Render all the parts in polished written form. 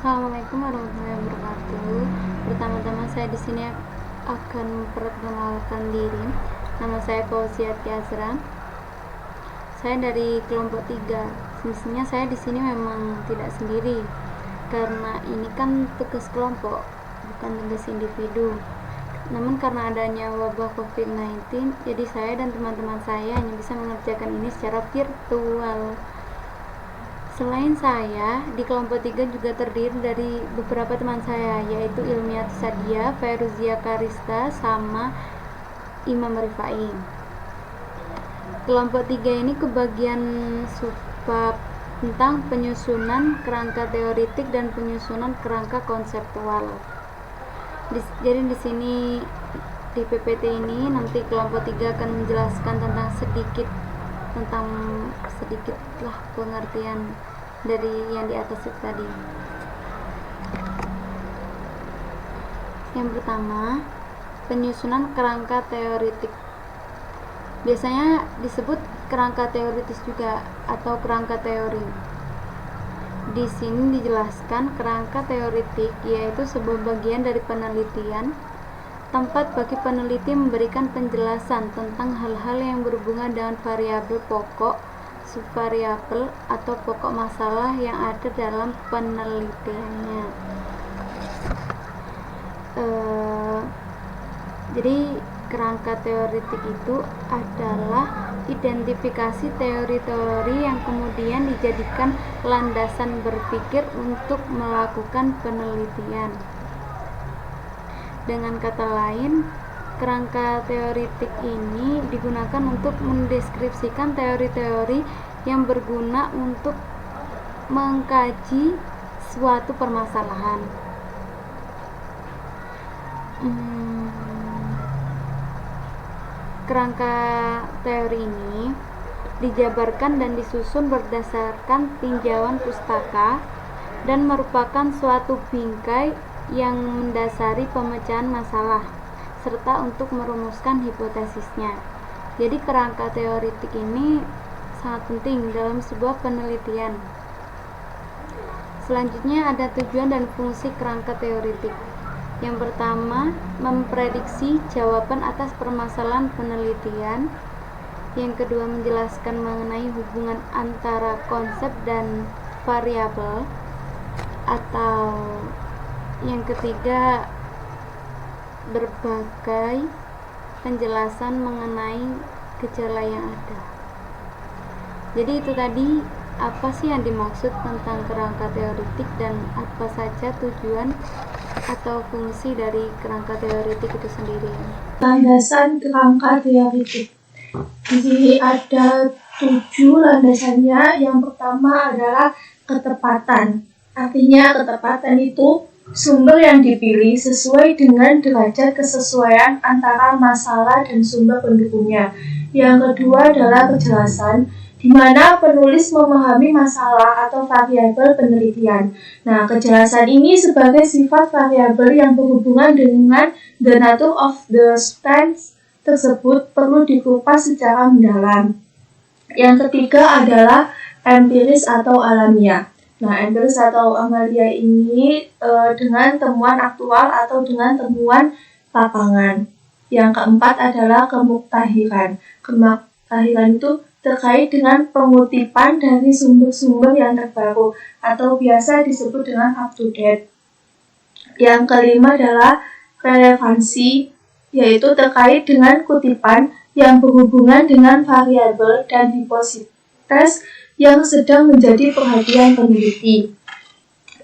Assalamualaikum warahmatullahi wabarakatuh. Pertama-tama saya di sini akan memperkenalkan diri. Nama saya Fauziati Azra. Saya dari kelompok 3. Semestinya saya di sini memang tidak sendiri, karena ini kan tugas kelompok, bukan tugas individu. Namun karena adanya wabah COVID-19, jadi saya dan teman-teman saya hanya bisa mengerjakan ini secara virtual. Selain saya, di kelompok 3 juga terdiri dari beberapa teman saya, yaitu Ilmiati Sadia, Fairuzia Karista, sama Imam Rifai. Kelompok 3 ini kebagian subbab tentang penyusunan kerangka teoritik dan penyusunan kerangka konseptual. Jadi di sini di PPT ini nanti kelompok 3 akan menjelaskan tentang sedikitlah pengertian dari yang di atas itu tadi. Yang pertama, penyusunan kerangka teoritik. Biasanya disebut kerangka teoritis juga atau kerangka teori. Di sini dijelaskan kerangka teoritik yaitu sebuah bagian dari penelitian, tempat bagi peneliti memberikan penjelasan tentang hal-hal yang berhubungan dengan variabel pokok, subvariabel, atau pokok masalah yang ada dalam penelitiannya. Jadi kerangka teoritik itu adalah identifikasi teori-teori yang kemudian dijadikan landasan berpikir untuk melakukan penelitian. Dengan kata lain, kerangka teoritik ini digunakan untuk mendeskripsikan teori-teori yang berguna untuk mengkaji suatu permasalahan. Kerangka teori ini dijabarkan dan disusun berdasarkan tinjauan pustaka dan merupakan suatu bingkai yang mendasari pemecahan masalah serta untuk merumuskan hipotesisnya. Jadi kerangka teoritik ini sangat penting dalam sebuah penelitian. Selanjutnya ada tujuan dan fungsi kerangka teoritik. Yang pertama, memprediksi jawaban atas permasalahan penelitian. Yang kedua, menjelaskan mengenai hubungan antara konsep dan variabel. Atau yang ketiga, berbagai penjelasan mengenai gejala yang ada. Jadi itu tadi apa sih yang dimaksud tentang kerangka teoritik dan apa saja tujuan atau fungsi dari kerangka teoritik itu sendiri. Landasan kerangka teoritik. Jadi ada 7 landasannya. Yang pertama adalah ketepatan. Artinya ketepatan itu sumber yang dipilih sesuai dengan derajat kesesuaian antara masalah dan sumber pendukungnya. Yang kedua adalah kejelasan, di mana penulis memahami masalah atau variabel penelitian. Nah, kejelasan ini sebagai sifat variabel yang berhubungan dengan the nature of the substance tersebut perlu dikupas secara mendalam. Yang ketiga adalah empiris atau alamiah. Nah, empiris atau amalia ini dengan temuan aktual atau dengan temuan lapangan. Yang keempat adalah kemuktahiran. Kemuktahiran itu terkait dengan pengutipan dari sumber-sumber yang terbaru atau biasa disebut dengan up to date. Yang kelima adalah relevansi, yaitu terkait dengan kutipan yang berhubungan dengan variabel dan hipotesis yang sedang menjadi perhatian peneliti.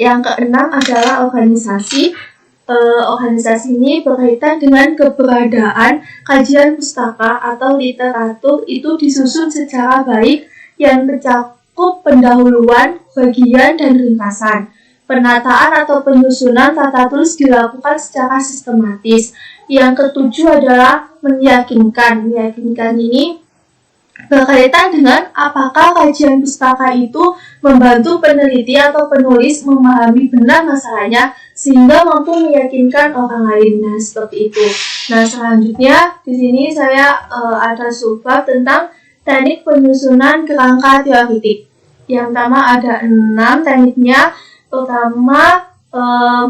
Yang keenam adalah organisasi. Organisasi ini berkaitan dengan keberadaan kajian pustaka atau literatur itu disusun secara baik yang mencakup pendahuluan, bagian, dan ringkasan. Penataan atau penyusunan tata tulis dilakukan secara sistematis. Yang ketujuh adalah meyakinkan. Meyakinkan ini berkaitan dengan apakah kajian pustaka itu membantu peneliti atau penulis memahami benar masalahnya sehingga mampu meyakinkan orang lain. Nah, seperti itu. Nah, selanjutnya di sini saya ada subbab tentang teknik penyusunan kerangka teoritik. Yang pertama ada 6 tekniknya. Pertama,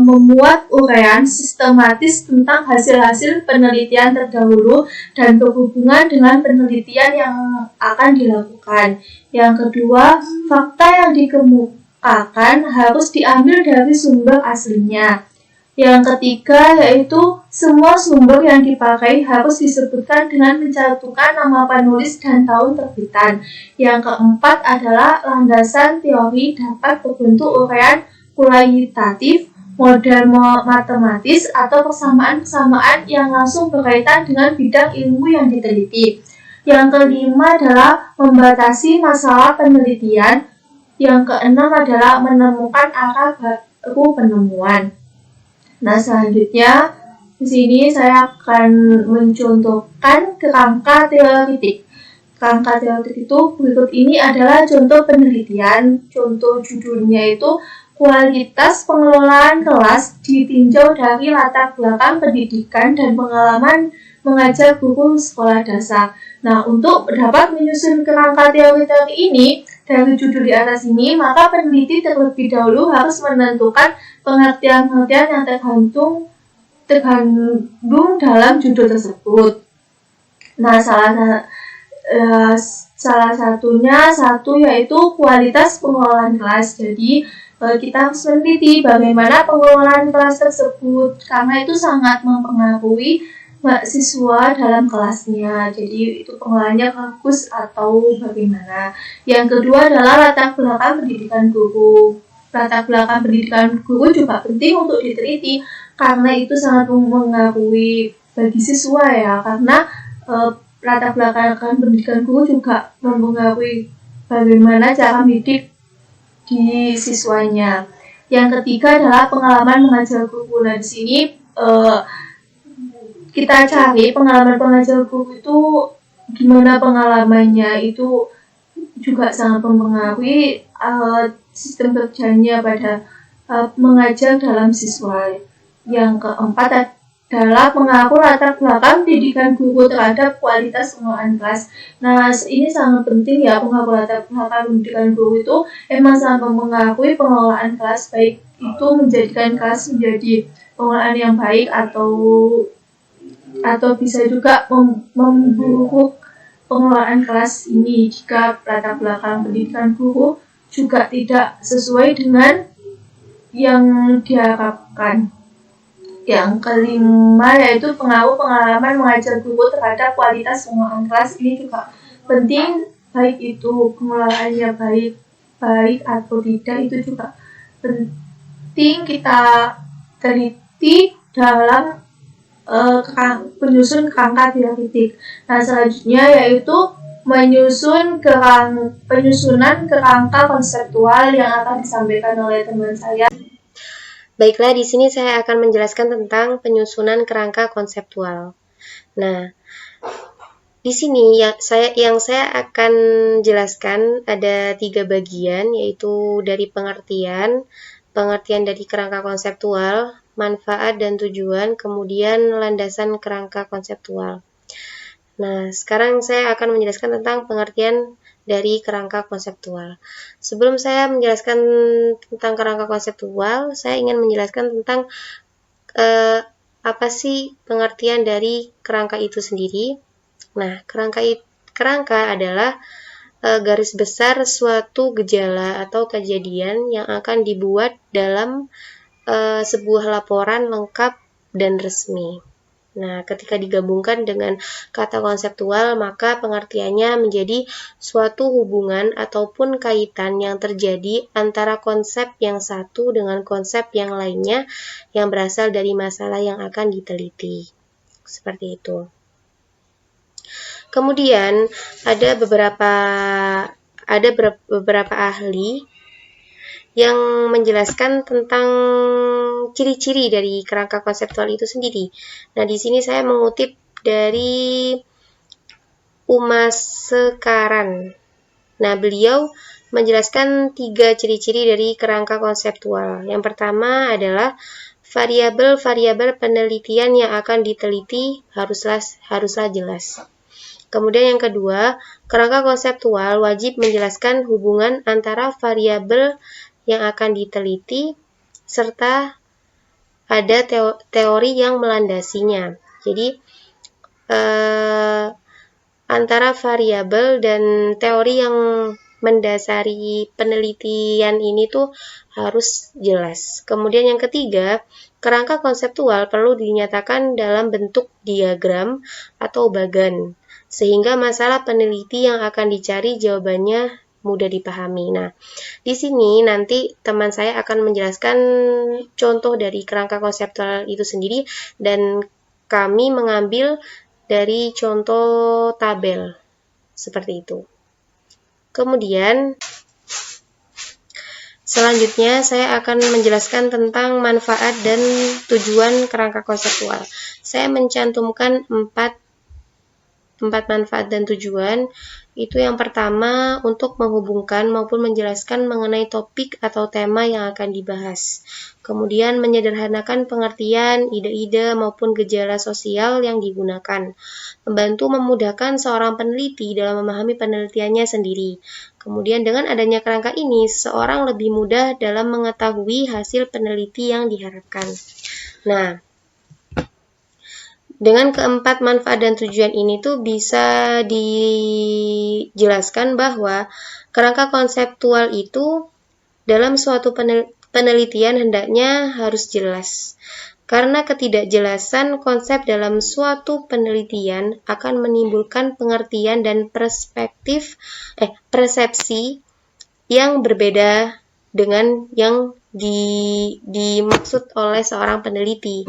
memuat uraian sistematis tentang hasil-hasil penelitian terdahulu dan berhubungan dengan penelitian yang akan dilakukan. Yang kedua, fakta yang dikemukakan harus diambil dari sumber aslinya. Yang ketiga yaitu semua sumber yang dipakai harus disebutkan dengan mencantumkan nama penulis dan tahun terbitan. Yang keempat adalah landasan teori dapat berbentuk uraian kualitatif, model matematis, atau persamaan-persamaan yang langsung berkaitan dengan bidang ilmu yang diteliti. Yang kelima adalah membatasi masalah penelitian. Yang keenam adalah menemukan arah baru penemuan. Nah, selanjutnya di sini saya akan mencontohkan kerangka teoretik. Kerangka teoretik itu berikut ini adalah contoh penelitian. Contoh judulnya itu kualitas pengelolaan kelas ditinjau dari latar belakang pendidikan dan pengalaman mengajar guru sekolah dasar. Nah, untuk dapat menyusun kerangka teori ini dari judul di atas ini, maka peneliti terlebih dahulu harus menentukan pengertian-pengertian yang tergandung dalam judul tersebut. Nah, salah satunya yaitu kualitas pengelolaan kelas. Jadi kita harus meneliti bagaimana pengelolaan kelas tersebut karena itu sangat mempengaruhi siswa dalam kelasnya. Jadi itu pengelolaannya bagus atau bagaimana. Yang kedua adalah latar belakang pendidikan guru. Latar belakang pendidikan guru juga penting untuk diteliti karena itu sangat mempengaruhi bagi siswa ya, karena latar belakang pendidikan guru juga mempengaruhi bagaimana cara mendidik di siswanya. Yang ketiga adalah pengalaman mengajar guru. Nah, di sini kita cari pengalaman pengajar guru itu gimana pengalamannya, itu juga sangat mempengaruhi sistem kerjanya pada mengajar dalam siswa. Yang keempat adalah pengaruh latar belakang pendidikan guru terhadap kualitas pengelolaan kelas. Nah, ini sangat penting ya, pengaruh latar belakang pendidikan guru itu emang sangat mempengaruhi pengelolaan kelas, baik itu menjadikan kelas menjadi pengelolaan yang baik atau bisa juga memburuk pengelolaan kelas ini jika latar belakang pendidikan guru juga tidak sesuai dengan yang diharapkan. Yang kelima yaitu pengaruh pengalaman mengajar guru terhadap kualitas pengelolaan kelas. Ini juga penting, baik itu pengelolaannya baik atau tidak, itu juga penting kita teliti dalam penyusun kerangka teoretik. Nah, selanjutnya yaitu penyusunan kerangka konseptual yang akan disampaikan oleh teman saya. Baiklah, di sini saya akan menjelaskan tentang penyusunan kerangka konseptual. Nah, di sini yang saya akan jelaskan ada 3 bagian, yaitu dari pengertian dari kerangka konseptual, manfaat dan tujuan, kemudian landasan kerangka konseptual. Nah, sekarang saya akan menjelaskan tentang pengertian dari kerangka konseptual. Sebelum saya menjelaskan tentang kerangka konseptual, saya ingin menjelaskan tentang apa sih pengertian dari kerangka itu sendiri. Nah, kerangka adalah garis besar suatu gejala atau kejadian yang akan dibuat dalam sebuah laporan lengkap dan resmi. Nah, ketika digabungkan dengan kata konseptual, maka pengertiannya menjadi suatu hubungan ataupun kaitan yang terjadi antara konsep yang satu dengan konsep yang lainnya yang berasal dari masalah yang akan diteliti. Seperti itu. Kemudian ada beberapa ahli yang menjelaskan tentang ciri-ciri dari kerangka konseptual itu sendiri. Nah, di sini saya mengutip dari Umasekaran. Nah, beliau menjelaskan 3 ciri-ciri dari kerangka konseptual. Yang pertama adalah variabel-variabel penelitian yang akan diteliti haruslah jelas. Kemudian yang kedua, kerangka konseptual wajib menjelaskan hubungan antara variabel yang akan diteliti serta ada teori yang melandasinya. Jadi antara variabel dan teori yang mendasari penelitian ini tuh harus jelas. Kemudian yang ketiga, kerangka konseptual perlu dinyatakan dalam bentuk diagram atau bagan, sehingga masalah peneliti yang akan dicari jawabannya mudah dipahami. Nah, di sini nanti teman saya akan menjelaskan contoh dari kerangka konseptual itu sendiri, dan kami mengambil dari contoh tabel seperti itu. Kemudian selanjutnya saya akan menjelaskan tentang manfaat dan tujuan kerangka konseptual. Saya mencantumkan 4 manfaat dan tujuan. Itu yang pertama, untuk menghubungkan maupun menjelaskan mengenai topik atau tema yang akan dibahas. Kemudian menyederhanakan pengertian, ide-ide maupun gejala sosial yang digunakan. Membantu memudahkan seorang peneliti dalam memahami penelitiannya sendiri. Kemudian dengan adanya kerangka ini, seseorang lebih mudah dalam mengetahui hasil peneliti yang diharapkan. Nah, dengan keempat manfaat dan tujuan ini tuh bisa dijelaskan bahwa kerangka konseptual itu dalam suatu penelitian hendaknya harus jelas. Karena ketidakjelasan konsep dalam suatu penelitian akan menimbulkan pengertian dan persepsi yang berbeda dengan yang dimaksud oleh seorang peneliti.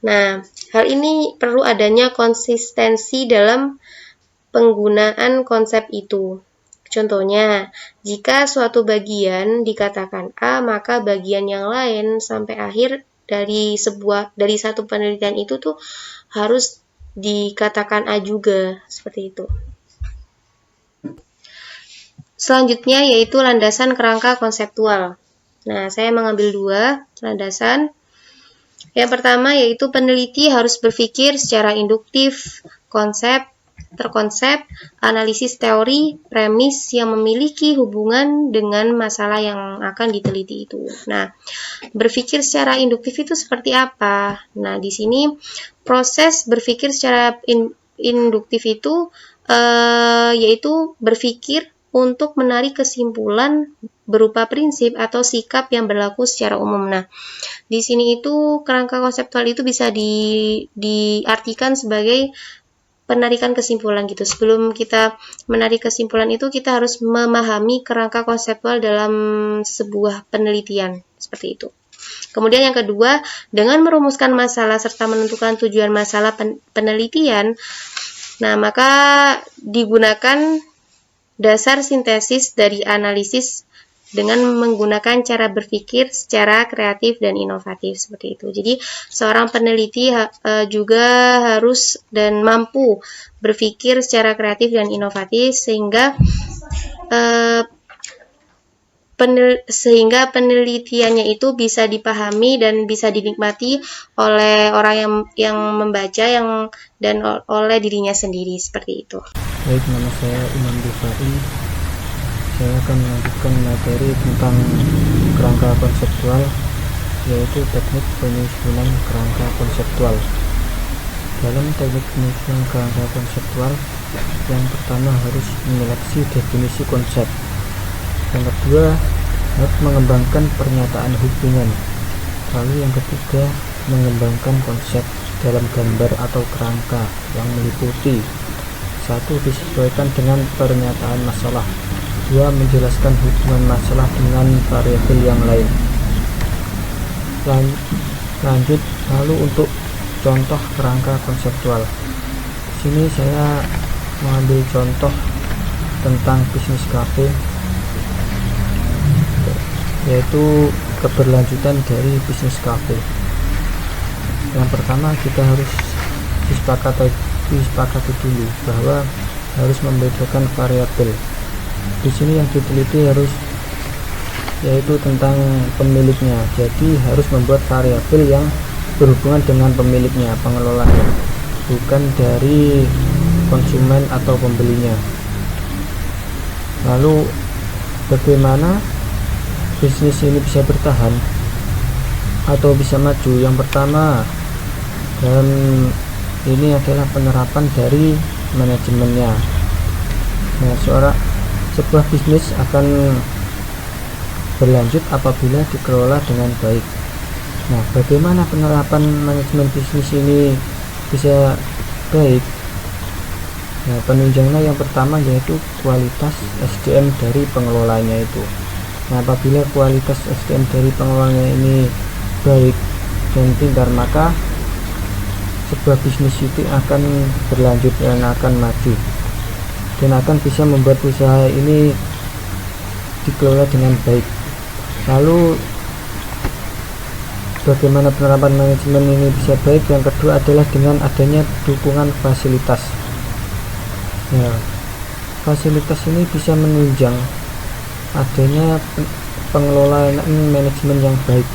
Nah, hal ini perlu adanya konsistensi dalam penggunaan konsep itu. Contohnya, jika suatu bagian dikatakan A, maka bagian yang lain sampai akhir dari satu penelitian itu tuh harus dikatakan A juga, seperti itu. Selanjutnya yaitu landasan kerangka konseptual. Nah, saya mengambil 2 landasan. Yang pertama yaitu peneliti harus berpikir secara induktif, terkonsep, analisis teori, premis yang memiliki hubungan dengan masalah yang akan diteliti itu. Nah, berpikir secara induktif itu seperti apa? Nah, di sini proses berpikir secara induktif itu yaitu berpikir untuk menarik kesimpulan berupa prinsip atau sikap yang berlaku secara umum. Nah, di sini itu kerangka konseptual itu bisa diartikan sebagai penarikan kesimpulan gitu. Sebelum kita menarik kesimpulan itu, kita harus memahami kerangka konseptual dalam sebuah penelitian, seperti itu. Kemudian yang kedua, dengan merumuskan masalah serta menentukan tujuan masalah penelitian, nah maka digunakan dasar sintesis dari analisis dengan menggunakan cara berpikir secara kreatif dan inovatif, seperti itu. Jadi seorang peneliti juga harus dan mampu berpikir secara kreatif dan inovatif sehingga penelitiannya itu bisa dipahami dan bisa dinikmati oleh orang yang membaca dan oleh dirinya sendiri, seperti itu. Baik, nama saya Imam Difai. Saya akan melanjutkan materi tentang kerangka konseptual, yaitu teknik penyusunan kerangka konseptual. Dalam teknik penyusunan kerangka konseptual, yang pertama harus menyeleksi definisi konsep. Yang kedua, harus mengembangkan pernyataan hubungan. Lalu yang ketiga, mengembangkan konsep dalam gambar atau kerangka yang meliputi: 1. Disesuaikan dengan pernyataan masalah. 2. Menjelaskan hubungan masalah dengan variabel yang lain. Lanjut, lalu untuk contoh kerangka konseptual. Di sini saya mengambil contoh tentang bisnis cafe, yaitu keberlanjutan dari bisnis cafe. Yang pertama, kita harus disepakati dulu bahwa harus membedakan variabel. Di sini yang diteliti yaitu tentang pemiliknya. Jadi harus membuat variabel yang berhubungan dengan pemiliknya, pengelolanya, bukan dari konsumen atau pembelinya. Lalu bagaimana bisnis ini bisa bertahan? atau bisa maju. Yang pertama, dan ini adalah penerapan dari manajemennya. Nah, sebuah bisnis akan berlanjut apabila dikelola dengan baik. Nah, bagaimana penerapan manajemen bisnis ini bisa baik? Nah, penunjangnya yang pertama yaitu kualitas SDM dari pengelolanya itu. Nah, apabila kualitas SDM dari pengelolanya ini baik dan pintar, maka sebuah bisnis itu akan berlanjut dan akan maju dan akan bisa membuat usaha ini dikelola dengan baik. Lalu bagaimana penerapan manajemen ini bisa baik? Yang kedua adalah dengan adanya dukungan fasilitas. Ya, fasilitas ini bisa menunjang adanya pengelolaan manajemen yang baik.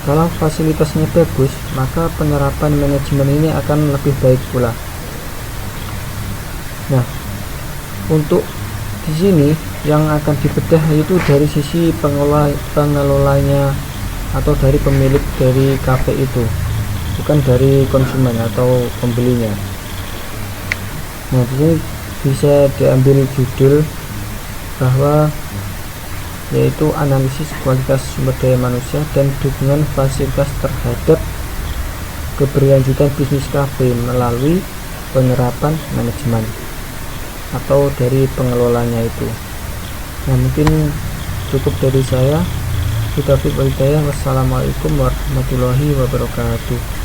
Kalau fasilitasnya bagus, maka penerapan manajemen ini akan lebih baik pula. Nah, untuk di sini yang akan dibedah itu dari sisi pengelolanya atau dari pemilik dari kafe itu, bukan dari konsumen atau pembelinya. Nah, di sini bisa diambil judul bahwa yaitu analisis kualitas sumber daya manusia dan dukungan fasilitas terhadap keberlanjutan bisnis kafe melalui penerapan manajemen atau dari pengelolanya itu. Nah, mungkin cukup dari saya. Wassalamualaikum warahmatullahi wabarakatuh.